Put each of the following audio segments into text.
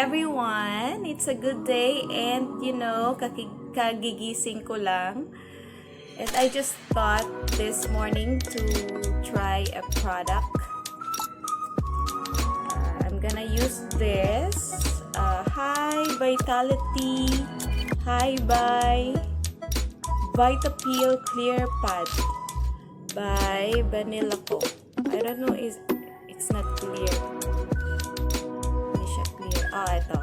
everyone! It's a good day and you know, kagigising ko lang. And I just thought this morning to try a product. I'm gonna use this. Hi Vitality. Hi by Vita-Peel Clear Pad by Banila ko. I don't know, it's not clear. Hindi siya clear. Ito.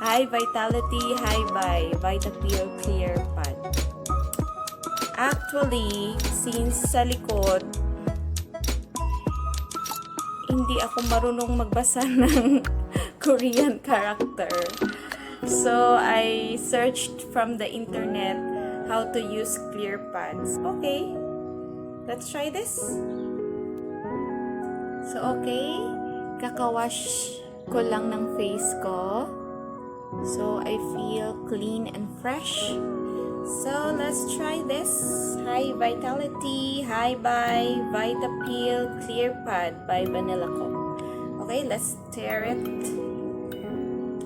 Hi Vitality, hi by Vita-Peel Clear Pad. Actually, since sa likod, hindi ako marunong magbasa ng Korean character. So, I searched from the internet how to use clear pads. Okay, let's try this. So, okay, kakawash ko lang ng face ko. So, I feel clean and fresh. So, let's try this. Hi Vitality, hi by Vita-Peel Clear Pad by Banila ko. Okay, let's tear it.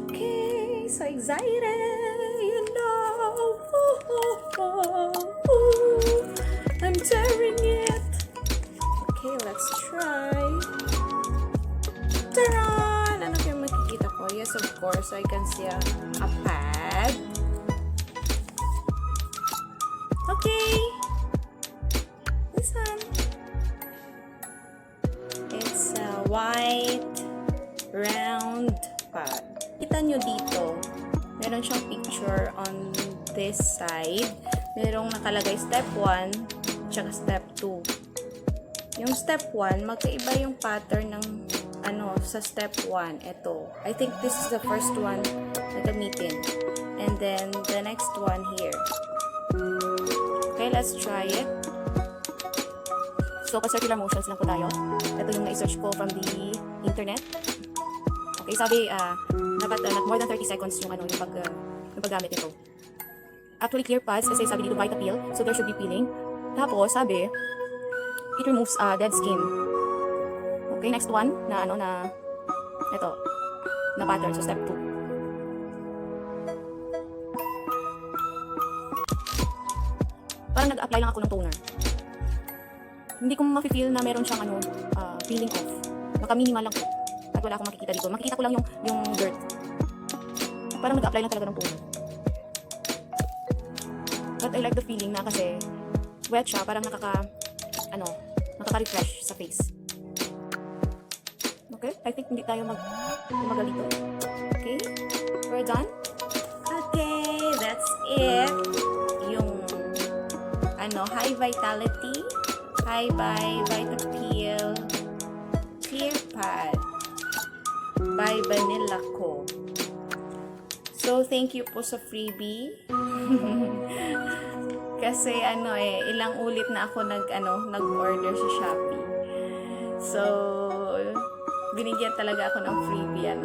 Okay, so excited, you know. I'm tearing it. Okay, let's try. Taran! Ano kayo makikita ko? Yes, of course, I can see a pad. Okay, this one. It's a white round pad. Kita nyo dito, meron siyang picture on this side. Merong nakalagay step 1 tsaka step 2. Yung step 1, magkaiba yung pattern ng sa step 1. Ito, I think this is the first one na gamitin. And then the next one here. Okay, let's try it. So, pa-circular motions lang po tayo. Ito yung na-search ko from the internet. Okay, sabi, dapat more than 30 seconds yung paggamit nito. Actually, clear pads, kasi sabi dito Vita-Peel, so there should be peeling. Tapos, sabi, it removes dead skin. Okay, next one, ito, na pattern, so step 2. Parang nag-apply lang ako ng toner. Hindi ko ma-feel na meron siyang peeling off. Baka minimal lang po. At wala akong makikita dito. Makikita ko lang yung dirt. Parang nag-apply lang talaga ng toner. But I like the feeling na kasi wet siya, parang nakaka-refresh sa face. Okay? I think hindi tayo tumagal dito. Okay? We're done? Okay, that's it. Hi Vitality, hi by Vita-Peel Clear Pad by Banila ko. So thank you po sa freebie. Kasi ilang ulit na ako nag-order sa Shopee. So binigyan talaga ako ng freebie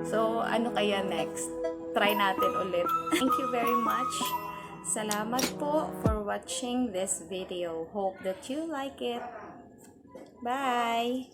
So kaya next? Try natin ulit. Thank you very much. Salamat po for watching this video. Hope that you like it. Bye!